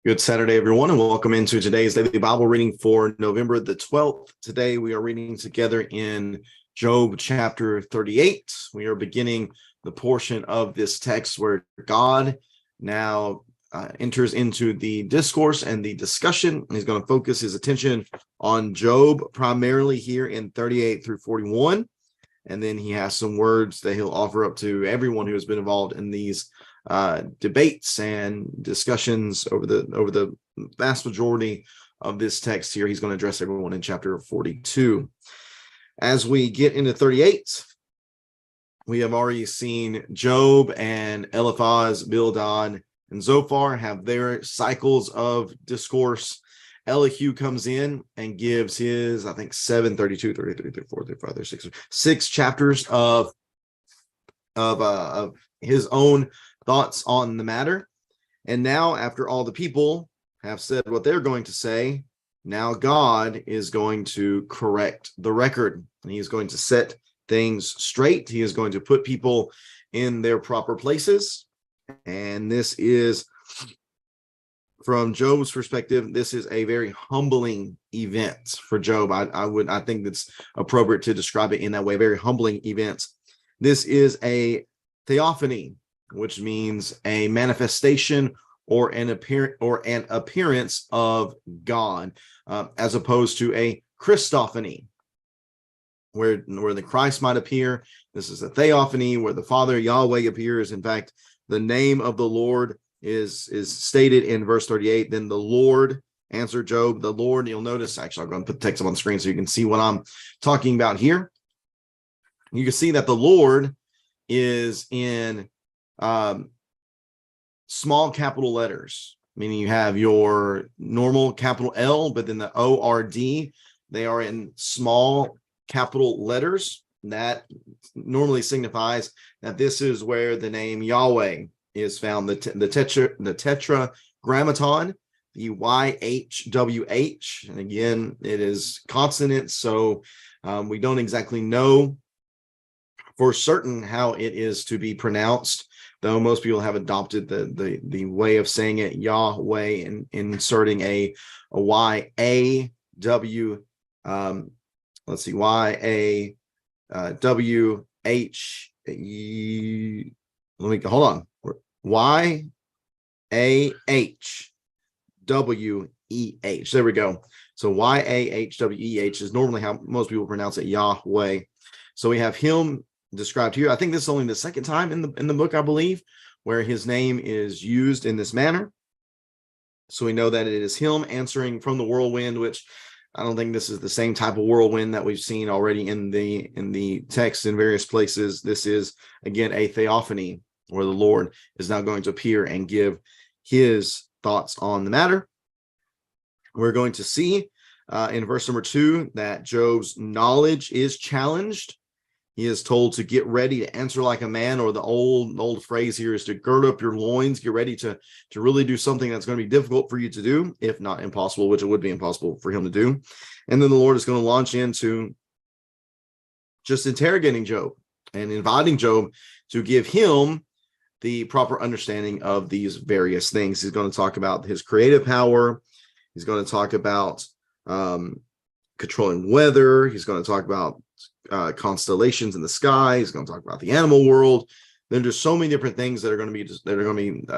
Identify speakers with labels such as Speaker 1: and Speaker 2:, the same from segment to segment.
Speaker 1: Good Saturday, everyone, and welcome into today's daily Bible reading for November the 12th. Today, we are reading together in Job chapter 38. We are beginning the portion of this text where God now enters into the discourse and the discussion. He's going to focus his attention on Job primarily here in 38 through 41. And then he has some words that he'll offer up to everyone who has been involved in these debates and discussions over the vast majority of this text here. He's going to address everyone in chapter 42. As we get into 38, we have already seen Job and Eliphaz, Bildad, and Zophar have their cycles of discourse. Elihu comes in and gives his, I think, 7, 32, 33, 34, 35, 36, 6 chapters of his own thoughts on the matter. And now, after all the people have said what they're going to say, now God is going to correct the record. And he is going to set things straight. He is going to put people in their proper places. And this is, from Job's perspective, this is a very humbling event for Job. I think that's appropriate to describe it in that way. Very humbling event. This is a theophany, which means a manifestation or an appearance of God, as opposed to a Christophany, where the Christ might appear. This is a theophany where the Father Yahweh appears. In fact, the name of the Lord is stated in verse 38. Then the Lord answered Job. The Lord, you'll notice, actually, I'm going to put the text up on the screen so you can see what I'm talking about here. You can see that the Lord is in small capital letters, meaning you have your normal capital L, but then the O-R-D, they are in small capital letters. That normally signifies that this is where the name Yahweh is found. The tetragrammaton, the YHWH, and again, it is consonants, so we don't exactly know for certain how it is to be pronounced, though most people have adopted the way of saying it, Yahweh, and inserting a Y-A-W, let's see, Y-A-W-H, let me, hold on, Y-A-H-W-E-H, there we go. So Y-A-H-W-E-H is normally how most people pronounce it, Yahweh. So we have him described here. I think this is only the second time in the book, I believe, where his name is used in this manner. So we know that it is him answering from the whirlwind, which I don't think this is the same type of whirlwind that we've seen already in the text in various places. This is, again, a theophany where the Lord is now going to appear and give his thoughts on the matter. We're going to see in verse number 2 that Job's knowledge is challenged. He is told to get ready to answer like a man, or the old phrase here is to gird up your loins, get ready to really do something that's going to be difficult for you to do, if not impossible, which it would be impossible for him to do. And then the Lord is going to launch into just interrogating Job and inviting Job to give him the proper understanding of these various things. He's going to talk about his creative power. He's going to talk about controlling weather. He's going to talk about constellations in the sky. He's going to talk about the animal world. There's just so many different things that are going to be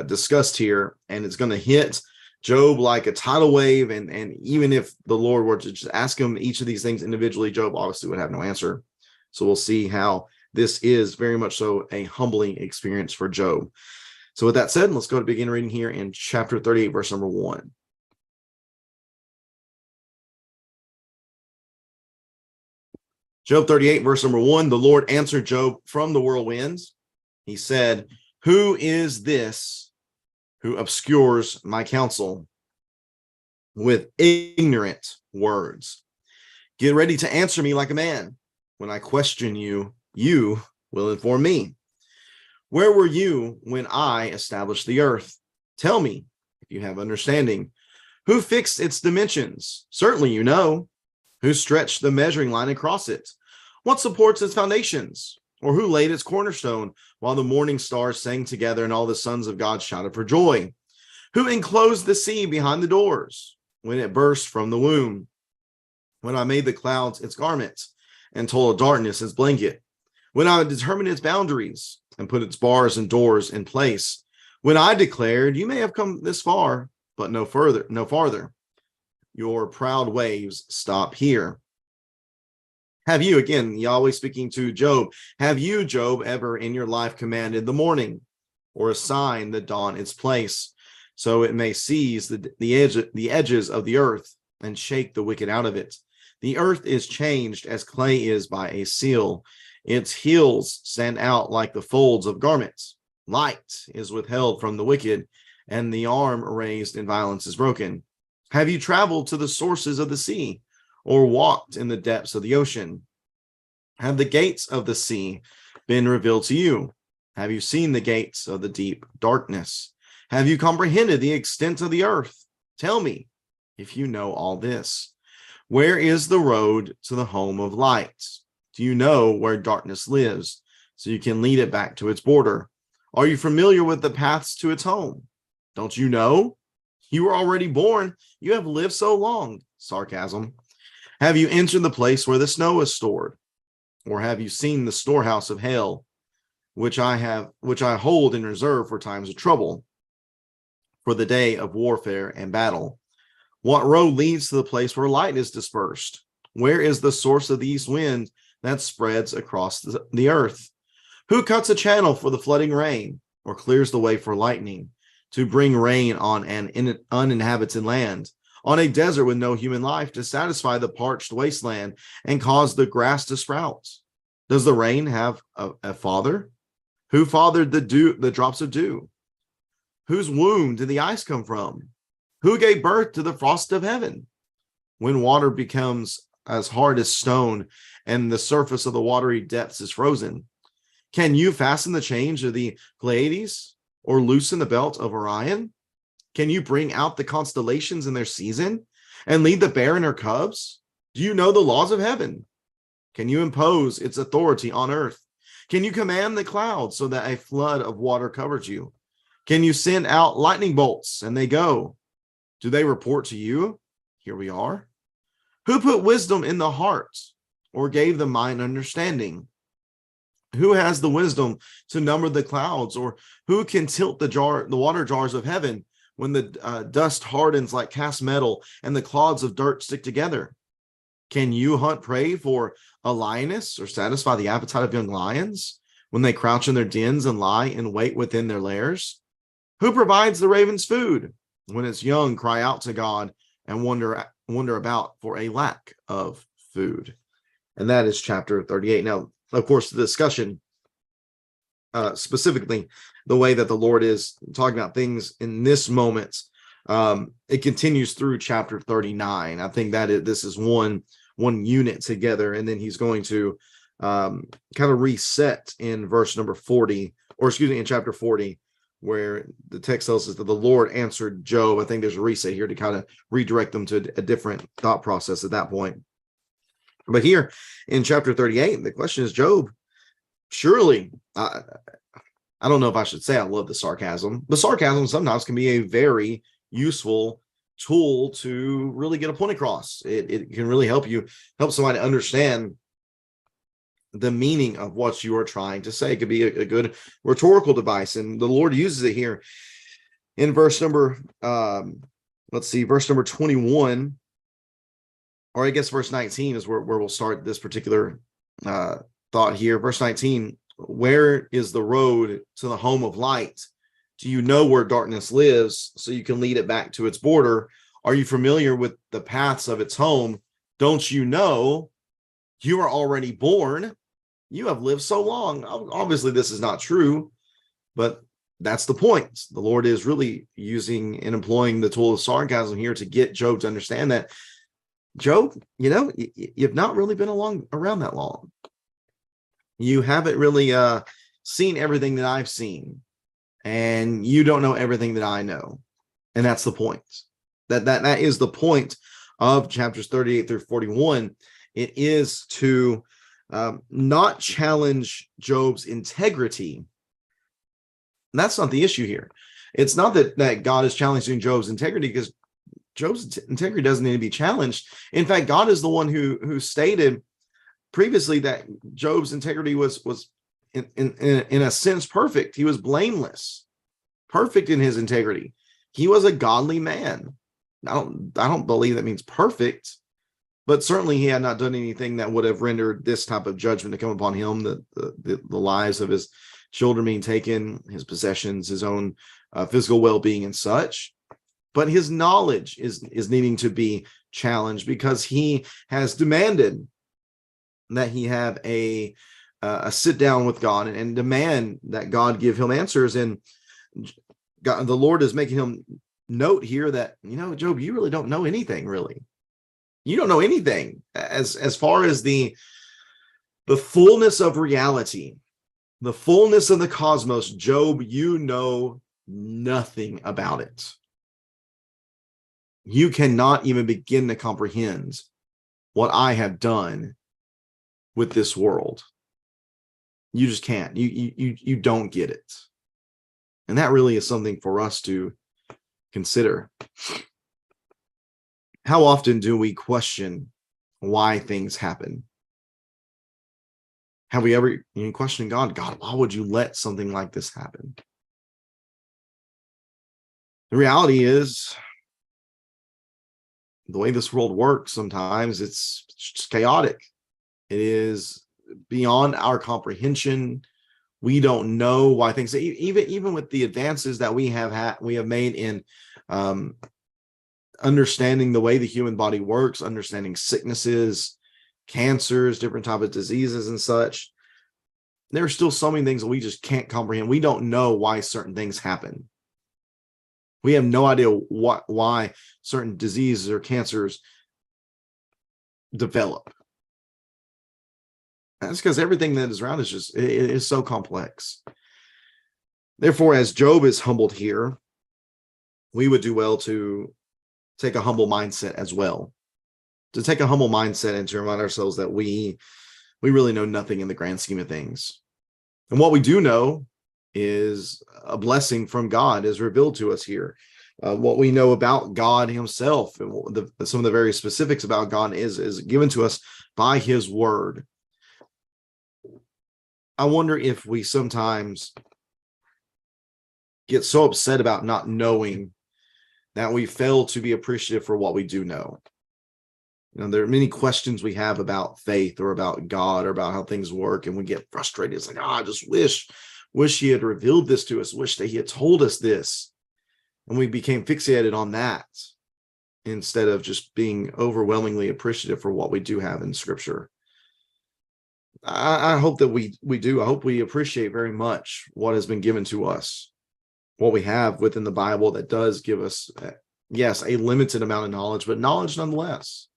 Speaker 1: discussed here, and it's going to hit Job like a tidal wave. And even if the Lord were to just ask him each of these things individually, Job obviously would have no answer. So we'll see how this is very much so a humbling experience for Job. So with that said, let's go to begin reading here in chapter 38, verse number 1. Job 38, verse number 1, the Lord answered Job from the whirlwinds. He said, "Who is this who obscures my counsel with ignorant words? Get ready to answer me like a man. When I question you, you will inform me. Where were you when I established the earth? Tell me, if you have understanding. Who fixed its dimensions? Certainly you know. Who stretched the measuring line across it? What supports its foundations? Or who laid its cornerstone while the morning stars sang together and all the sons of God shouted for joy? Who enclosed the sea behind the doors when it burst from the womb? When I made the clouds its garments and told darkness its blanket, when I determined its boundaries and put its bars and doors in place, when I declared, you may have come this far, but no further, no farther. Your proud waves stop here. Have you, again, Yahweh speaking to Job, have you, Job, ever in your life commanded the morning or assigned the dawn its place, so it may seize the edges of the earth and shake the wicked out of it? The earth is changed as clay is by a seal. Its heels stand out like the folds of garments. Light is withheld from the wicked, and the arm raised in violence is broken. Have you traveled to the sources of the sea, or walked in the depths of the ocean? Have the gates of the sea been revealed to you? Have you seen the gates of the deep darkness? Have you comprehended the extent of the earth? Tell me, if you know all this. Where is the road to the home of light? Do you know where darkness lives, so you can lead it back to its border? Are you familiar with the paths to its home? Don't you know? You were already born. You have lived so long. Sarcasm. Have you entered the place where the snow is stored? Or have you seen the storehouse of hail, which I hold in reserve for times of trouble, for the day of warfare and battle? What road leads to the place where light is dispersed? Where is the source of the east wind that spreads across the earth? Who cuts a channel for the flooding rain, or clears the way for lightning, to bring rain on an uninhabited land, on a desert with no human life, to satisfy the parched wasteland and cause the grass to sprout? Does the rain have a father? Who fathered the drops of dew? Whose womb did the ice come from? Who gave birth to the frost of heaven? When water becomes as hard as stone and the surface of the watery depths is frozen, can you fasten the chains of the Pleiades or loosen the belt of Orion? Can you bring out the constellations in their season and lead the bear and her cubs? Do you know the laws of heaven? Can you impose its authority on earth? Can you command the clouds so that a flood of water covers you? Can you send out lightning bolts and they go? Do they report to you? Here we are. Who put wisdom in the heart or gave the mind understanding? Who has the wisdom to number the clouds, or who can tilt the water jars of heaven when the dust hardens like cast metal and the clods of dirt stick together? Can you hunt prey for a lioness or satisfy the appetite of young lions when they crouch in their dens and lie in wait within their lairs? Who provides the raven's food when its young cry out to God and wonder about for a lack of food? And that is chapter 38. Now, of course, the discussion, specifically the way that the Lord is talking about things in this moment, it continues through chapter 39. I think that this is one unit together, and then he's going to kind of reset in verse number 40, or excuse me, in chapter 40, where the text tells us that the Lord answered Job. I think there's a reset here to kind of redirect them to a different thought process at that point. But here in chapter 38, the question is, Job, surely, I don't know if I should say I love the sarcasm, but sarcasm sometimes can be a very useful tool to really get a point across. It can really help somebody understand the meaning of what you are trying to say. It could be a good rhetorical device, and the Lord uses it here in verse number verse number 21, or I guess verse 19 is where we'll start this particular thought here. Verse 19, where is the road to the home of light? Do you know where darkness lives, so you can lead it back to its border? Are you familiar with the paths of its home? Don't you know you are already born? You have lived so long. Obviously, this is not true, but that's the point. The Lord is really using and employing the tool of sarcasm here to get Job to understand that, Job, you've not really been around that long. You haven't really seen everything that I've seen, and you don't know everything that I know. And that's the point. That is the point of chapters 38 through 41. It is to not challenge Job's integrity. And that's not the issue here. It's not that God is challenging Job's integrity, because Job's integrity doesn't need to be challenged. In fact, God is the one who stated previously that Job's integrity was in a sense perfect. He was blameless, perfect in his integrity. He was a godly man. I don't believe that means perfect, but certainly he had not done anything that would have rendered this type of judgment to come upon him, the lives of his children being taken, his possessions, his own physical well-being and such. But his knowledge is needing to be challenged, because he has demanded that he have a sit down with God and demand that God give him answers. And God, the Lord is making him note here that, Job, you really don't know anything, really. You don't know anything as far as the fullness of reality, the fullness of the cosmos. Job, you know nothing about it. You cannot even begin to comprehend what I have done with this world. You just can't. You don't get it. And that really is something for us to consider. How often do we question why things happen? Have we ever questioned God, why would you let something like this happen? The reality is, the way this world works, sometimes it's just chaotic. It is beyond our comprehension. We don't know why things, even with the advances that we have made in understanding the way the human body works, understanding sicknesses, cancers, different types of diseases and such. There are still so many things that we just can't comprehend. We don't know why certain things happen. We have no idea why certain diseases or cancers develop. That's because everything that is around is it is so complex. Therefore, as Job is humbled here, we would do well to take a humble mindset as well. To take a humble mindset and to remind ourselves that we really know nothing in the grand scheme of things. And what we do know is a blessing from God is revealed to us here. What we know about God himself and some of the very specifics about God is given to us by his word. I wonder if we sometimes get so upset about not knowing that we fail to be appreciative for what we do know. There are many questions we have about faith or about God or about how things work, and we get frustrated. It's like, I just wish he had revealed this to us, wish that he had told us this. And we became fixated on that instead of just being overwhelmingly appreciative for what we do have in Scripture. I hope that we do. I hope we appreciate very much what has been given to us, what we have within the Bible that does give us, yes, a limited amount of knowledge, but knowledge nonetheless.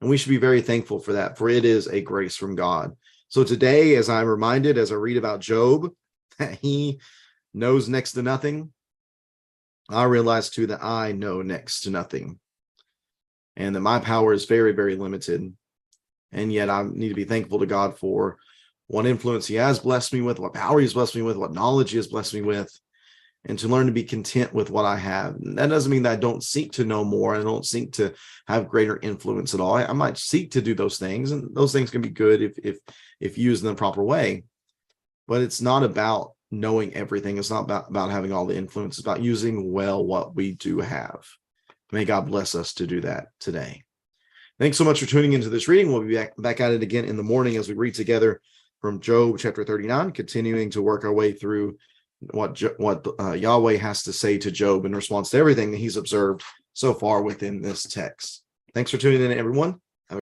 Speaker 1: And we should be very thankful for that, for it is a grace from God. So today, as I'm reminded, as I read about Job, that he knows next to nothing, I realize too that I know next to nothing, and that my power is very, very limited. And yet I need to be thankful to God for what influence he has blessed me with, what power he's blessed me with, what knowledge he has blessed me with, and to learn to be content with what I have. And that doesn't mean that I don't seek to know more. I don't seek to have greater influence at all. I might seek to do those things, and those things can be good if used in the proper way. But it's not about knowing everything. It's not about having all the influence. It's about using well what we do have. May God bless us to do that today. Thanks so much for tuning into this reading. We'll be back at it again in the morning as we read together from Job chapter 39, continuing to work our way through what Yahweh has to say to Job in response to everything that he's observed so far within this text. Thanks for tuning in, everyone.